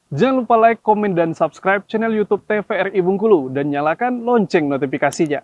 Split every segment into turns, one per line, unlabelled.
Jangan lupa like, komen, dan subscribe channel YouTube TVRI Bengkulu dan nyalakan lonceng notifikasinya.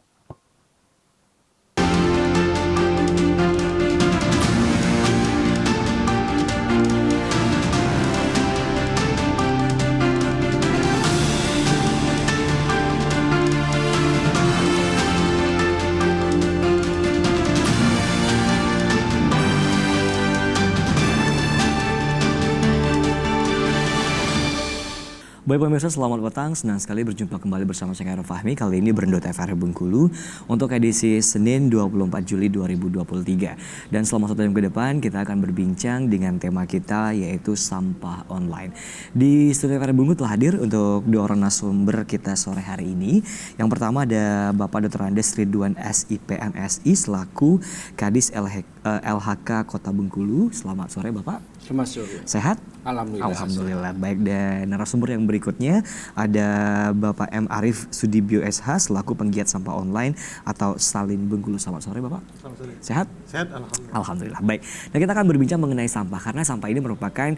Baik pemirsa, selamat petang. Senang sekali berjumpa kembali bersama saya Khairul Fahmi. Kali ini berendot TVRI Bengkulu untuk edisi Senin 24 Juli 2023. Dan selama 1 jam ke depan kita akan berbincang dengan tema kita yaitu sampah online. Di studio TVRI Bengkulu telah hadir untuk 2 orang narasumber kita sore hari ini. Yang pertama ada Bapak Dr. Andes Ridwan SIP MSI selaku Kadis LHK Kota Bengkulu. Selamat sore Bapak.
Selamat sore.
Sehat?
Alhamdulillah.
Alhamdulillah. Baik, dan narasumber yang berikutnya ada Bapak M. Arif Sudibyo SH selaku penggiat sampah online atau Salin Bengkulu. Selamat sore Bapak.
Selamat sore.
Sehat?
Sehat, alhamdulillah.
Alhamdulillah. Baik. Dan kita akan berbincang mengenai sampah karena sampah ini merupakan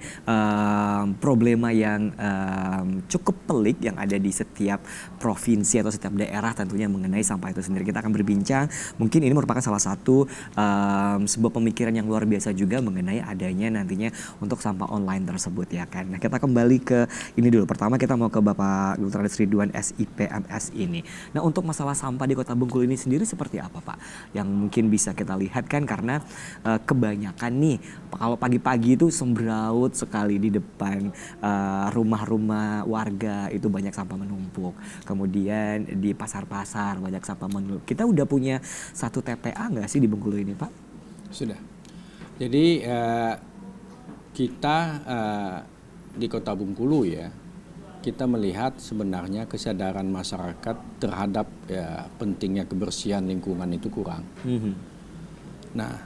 problema yang cukup pelik yang ada di setiap provinsi atau setiap daerah tentunya mengenai sampah itu sendiri. Kita akan berbincang. Mungkin ini merupakan salah satu sebuah pemikiran yang luar biasa juga mengenai adanya nantinya untuk sampah online tersebut ya kan. Nah, kita kembali ke ini dulu. Pertama kita mau ke Bapak Dr. Andes Ridwan SIP MS ini. Nah, untuk masalah sampah di Kota Bengkulu ini sendiri seperti apa Pak? Yang mungkin bisa kita lihat kan karena kebanyakan nih kalau pagi-pagi itu sembraut sekali di depan rumah-rumah warga itu banyak sampah menumpuk. Kemudian di pasar-pasar banyak sampah menumpuk. Kita udah punya satu TPA nggak sih di Bengkulu ini Pak?
Sudah. Jadi kita di Kota Bengkulu ya, kita melihat sebenarnya kesadaran masyarakat terhadap pentingnya kebersihan lingkungan itu kurang. Nah,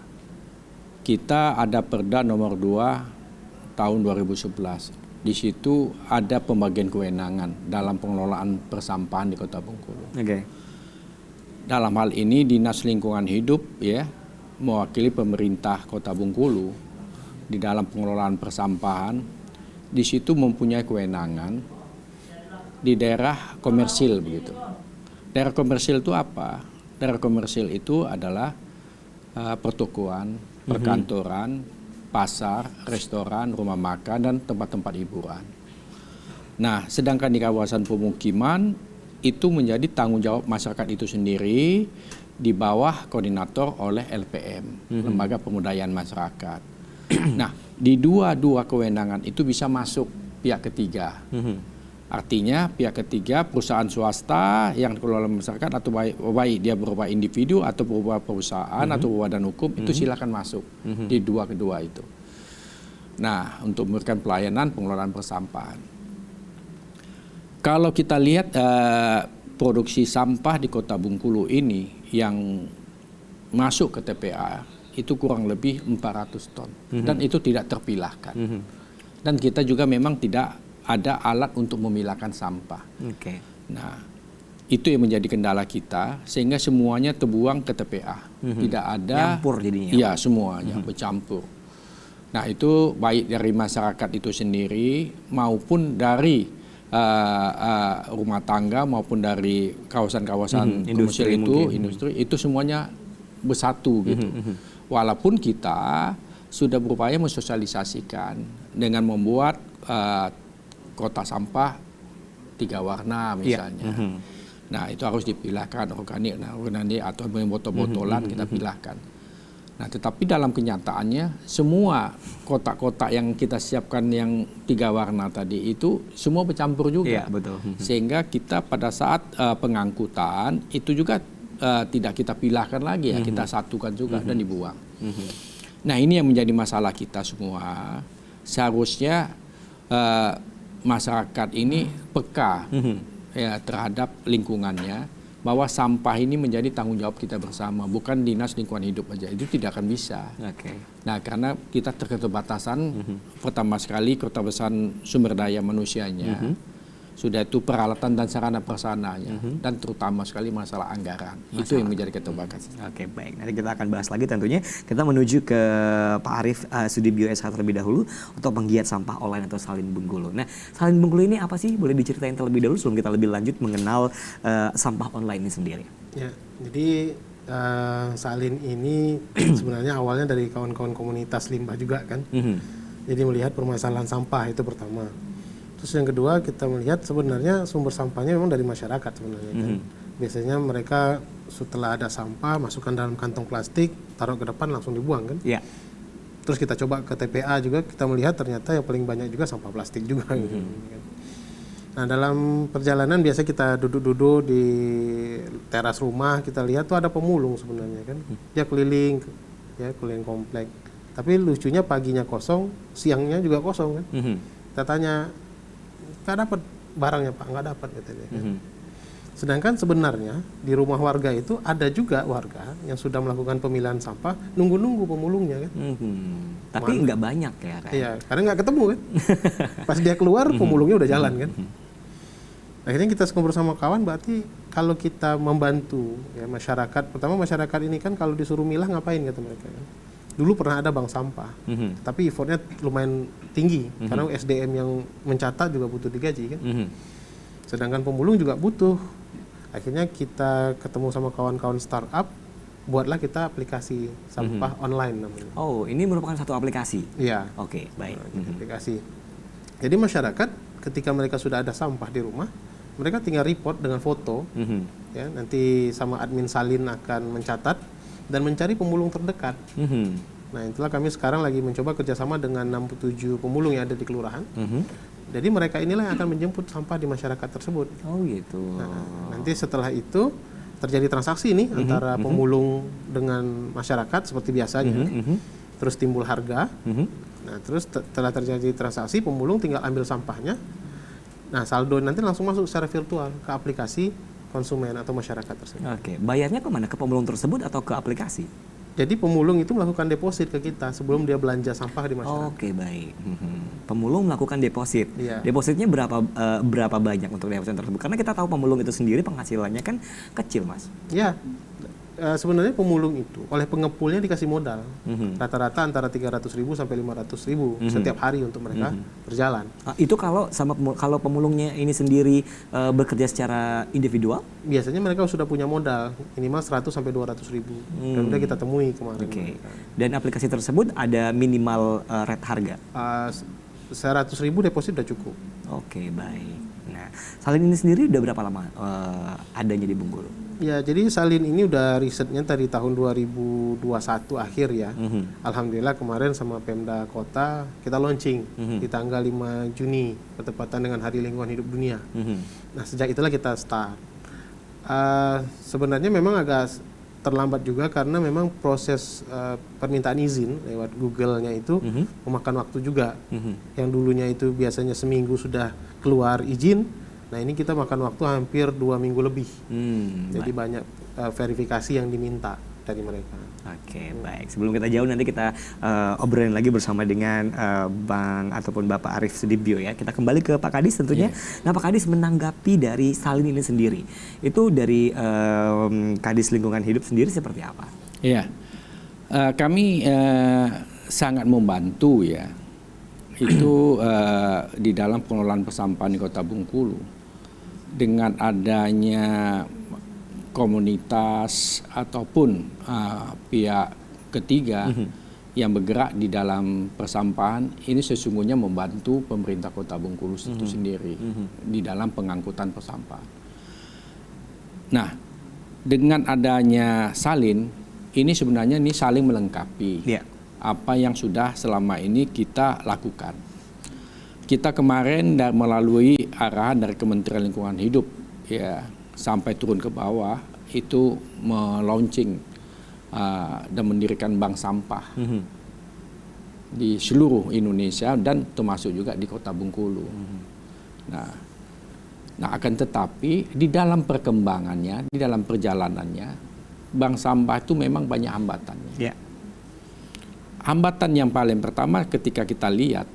kita ada Perda nomor 2 tahun 2011. Di situ ada pembagian kewenangan dalam pengelolaan persampahan di Kota Bengkulu.
Oke.
Dalam hal ini Dinas Lingkungan Hidup ya mewakili pemerintah Kota Bengkulu di dalam pengelolaan persampahan, di situ mempunyai kewenangan di daerah komersil begitu. Daerah komersil itu apa? Daerah komersil itu adalah pertokoan, perkantoran, pasar, restoran, rumah makan, dan tempat-tempat hiburan. Nah, sedangkan di kawasan pemukiman itu menjadi tanggung jawab masyarakat itu sendiri di bawah koordinator oleh LPM, Lembaga Pemberdayaan Masyarakat. Nah, di dua kewenangan itu bisa masuk pihak ketiga. Artinya pihak ketiga perusahaan swasta yang dikelola masyarakat atau baik dia berupa individu atau berupa perusahaan atau badan hukum itu silakan masuk di kedua itu. Nah, untuk memberikan pelayanan pengelolaan persampahan. Kalau kita lihat produksi sampah di Kota Bengkulu ini yang masuk ke TPA itu kurang lebih 400 ton dan itu tidak terpilahkan. Dan kita juga memang tidak ada alat untuk memilahkan sampah. Nah, itu yang menjadi kendala kita sehingga semuanya terbuang ke TPA. Tidak ada
nyampur jadinya.
Iya, semuanya bercampur. Nah, itu baik dari masyarakat itu sendiri maupun dari rumah tangga maupun dari kawasan-kawasan komersial itu, industri itu semuanya bersatu gitu. Walaupun kita sudah berupaya mensosialisasikan dengan membuat kotak sampah 3 warna misalnya. Nah, itu harus dipilahkan organik, atau botol-botolan kita pilahkan. Nah, tetapi dalam kenyataannya semua kotak-kotak yang kita siapkan yang 3 warna tadi itu semua bercampur juga.
Iya, betul.
Sehingga kita pada saat pengangkutan itu juga tidak kita pilahkan lagi ya, kita satukan juga dan dibuang. Nah, ini yang menjadi masalah kita semua. Seharusnya masyarakat ini peka ya terhadap lingkungannya, bahwa sampah ini menjadi tanggung jawab kita bersama, bukan Dinas Lingkungan Hidup aja. Itu tidak akan bisa. Nah, karena kita terketerbatasan pertama sekali keterbatasan sumber daya manusianya. Sudah itu peralatan dan sarana prasarananya, dan terutama sekali masalah anggaran. Itu yang menjadi keterbakan.
Oke, baik. Nanti kita akan bahas lagi tentunya. Kita menuju ke Pak Arief Sudibyo SH terlebih dahulu untuk penggiat sampah online atau Salin Bengkulu. Nah, Salin Bengkulu ini apa sih? Boleh diceritain terlebih dahulu sebelum kita lebih lanjut mengenal sampah online ini sendiri.
Ya, jadi Salin ini sebenarnya awalnya dari kawan-kawan komunitas limbah juga kan. Jadi melihat permasalahan sampah itu pertama. Terus yang kedua kita melihat sebenarnya sumber sampahnya memang dari masyarakat sebenarnya kan. Biasanya mereka setelah ada sampah masukkan dalam kantong plastik, taruh ke depan langsung dibuang kan.
Ya.
Terus kita coba ke TPA juga kita melihat ternyata yang paling banyak juga sampah plastik juga gitu. Nah, dalam perjalanan biasa kita duduk-duduk di teras rumah, kita lihat tuh ada pemulung sebenarnya kan. Dia keliling komplek. Tapi lucunya paginya kosong, siangnya juga kosong kan. Kita tanya, nggak dapat barangnya Pak, nggak dapat katanya kan. Sedangkan sebenarnya di rumah warga itu ada juga warga yang sudah melakukan pemilahan sampah, nunggu-nunggu pemulungnya kan.
Tapi nggak banyak ya kan?
Iya, karena nggak ketemu kan. Pas dia keluar, pemulungnya udah jalan kan. Akhirnya kita ngobrol sama kawan, berarti kalau kita membantu ya masyarakat, pertama masyarakat ini kan kalau disuruh milah ngapain kata mereka kan. Dulu pernah ada bank sampah, tapi effortnya lumayan tinggi karena SDM yang mencatat juga butuh digaji kan. Sedangkan pemulung juga butuh. Akhirnya kita ketemu sama kawan-kawan startup, buatlah kita aplikasi sampah online namanya.
Oh, ini merupakan satu aplikasi?
Iya.
Oke, baik.
Aplikasi. Jadi masyarakat ketika mereka sudah ada sampah di rumah, mereka tinggal report dengan foto, ya nanti sama admin Salin akan mencatat dan mencari pemulung terdekat. Nah, itulah kami sekarang lagi mencoba kerjasama dengan 67 pemulung yang ada di kelurahan. Jadi mereka inilah yang akan menjemput sampah di masyarakat tersebut.
Oh gitu.
Nah, nanti setelah itu terjadi transaksi nih antara pemulung dengan masyarakat seperti biasanya. Terus timbul harga. Nah, terus setelah terjadi transaksi, pemulung tinggal ambil sampahnya. Nah, saldo nanti langsung masuk secara virtual ke aplikasi konsumen atau masyarakat tersebut.
Oke, bayarnya kemana? Ke pemulung tersebut atau ke aplikasi?
Jadi pemulung itu melakukan deposit ke kita sebelum dia belanja sampah di masyarakat.
Oke, baik. Pemulung melakukan deposit.
Iya.
Depositnya berapa banyak untuk deposit tersebut? Karena kita tahu pemulung itu sendiri penghasilannya kan kecil, Mas.
Ya, sebenarnya pemulung itu oleh pengepulnya dikasih modal. Rata-rata antara 300.000 sampai 500.000 setiap hari untuk mereka berjalan.
Itu kalau kalau pemulungnya ini sendiri bekerja secara individual?
Biasanya mereka sudah punya modal minimal 100 sampai 200.000. Dan udah kita temui kemarin.
Oke. Dan aplikasi tersebut ada minimal rate harga?
100.000 deposit udah cukup.
Oke, baik. Nah, Salin ini sendiri udah berapa lama adanya di Bengkulu?
Ya, jadi Salin ini udah risetnya dari tahun 2021 akhir ya. Alhamdulillah kemarin sama Pemda Kota kita launching di tanggal 5 Juni bertepatan dengan Hari Lingkungan Hidup Dunia. Nah, sejak itulah kita start. Sebenarnya memang agak terlambat juga karena memang proses permintaan izin lewat Google-nya itu memakan waktu juga. Yang dulunya itu biasanya seminggu sudah keluar izin. Nah, ini kita makan waktu hampir 2 minggu lebih. Jadi banyak verifikasi yang diminta dari mereka.
Oke, baik. Sebelum kita jauh nanti kita obrolin lagi bersama dengan Bang ataupun Bapak Arief Sudibyo ya. Kita kembali ke Pak Kadis tentunya. Nah, Pak Kadis menanggapi dari Salin ini sendiri. Itu dari Kadis Lingkungan Hidup sendiri seperti apa?
Iya. Kami sangat membantu ya. Itu di dalam pengelolaan persampahan di Kota Bengkulu. Dengan adanya komunitas ataupun pihak ketiga yang bergerak di dalam persampahan ini sesungguhnya membantu pemerintah Kota Bengkulu itu sendiri di dalam pengangkutan persampahan. Nah, dengan adanya Salin ini sebenarnya ini saling melengkapi apa yang sudah selama ini kita lakukan. Kita kemarin melalui arahan dari Kementerian Lingkungan Hidup ya sampai turun ke bawah itu melaunching dan mendirikan bank sampah di seluruh Indonesia dan termasuk juga di Kota Bengkulu. Nah, akan tetapi di dalam perkembangannya, di dalam perjalanannya, bank sampah itu memang banyak hambatannya.
Yeah.
Hambatan yang paling pertama ketika kita lihat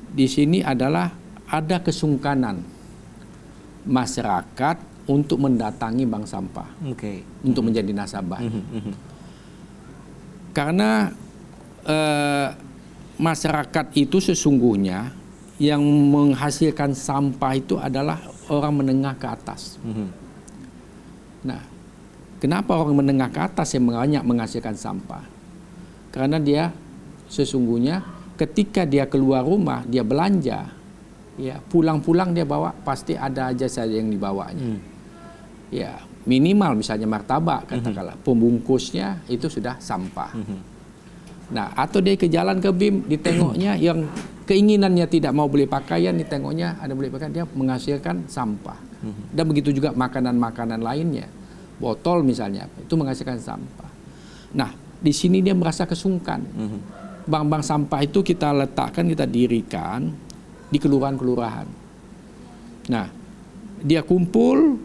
di sini adalah ada kesungkanan masyarakat untuk mendatangi bank sampah
Oke.
untuk menjadi nasabah. Karena masyarakat itu sesungguhnya yang menghasilkan sampah itu adalah orang menengah ke atas. Nah, kenapa orang menengah ke atas yang banyak menghasilkan sampah? Karena dia sesungguhnya ketika dia keluar rumah, dia belanja, ya pulang-pulang dia bawa pasti ada aja saja yang dibawanya. Ya minimal misalnya martabak katakanlah, pembungkusnya itu sudah sampah. Nah, atau dia ke jalan ke BIM, ditengoknya yang keinginannya tidak mau beli pakaian, ditengoknya ada beli pakaian, dia menghasilkan sampah. Dan begitu juga makanan-makanan lainnya, botol misalnya, itu menghasilkan sampah. Nah, di sini dia merasa kesungkan. Bank-bank sampah itu kita letakkan, kita dirikan di kelurahan-kelurahan. Nah, dia kumpul,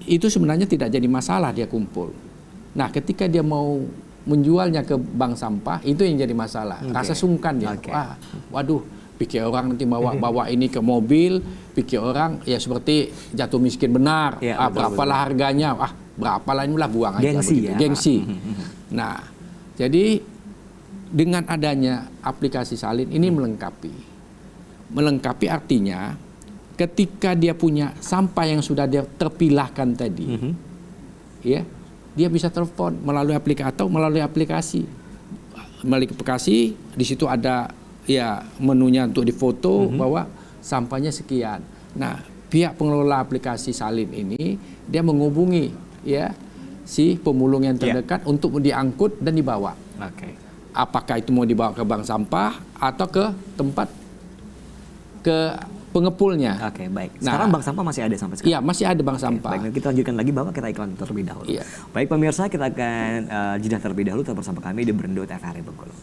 itu sebenarnya tidak jadi masalah dia kumpul. Nah, ketika dia mau menjualnya ke bank sampah, itu yang jadi masalah. Rasa sungkan dia. Wah, waduh, pikir orang nanti bawa ini ke mobil, pikir orang ya seperti jatuh miskin benar.
Ya,
berapalah harganya? Berapalah inilah buang aja.
Gengsi
begitu.
ya.
Gengsi. Nah, jadi dengan adanya aplikasi salin ini melengkapi. Melengkapi artinya ketika dia punya sampah yang sudah dia terpilahkan tadi, ya, dia bisa telepon melalui aplikasi. Melalui aplikasi, di situ ada ya menunya untuk difoto bahwa sampahnya sekian. Nah, pihak pengelola aplikasi salin ini dia menghubungi ya si pemulung yang terdekat untuk diangkut dan dibawa. Apakah itu mau dibawa ke bank sampah atau ke tempat ke pengepulnya.
Baik. Sekarang bank sampah masih ada sampai sekarang?
Iya, masih ada bank sampah.
Baik, kita lanjutkan lagi Bapak, kita iklan terlebih dahulu. Baik pemirsa, kita akan jeda terlebih dahulu tetap bersama kami di Berendo TVRI Bengkulu.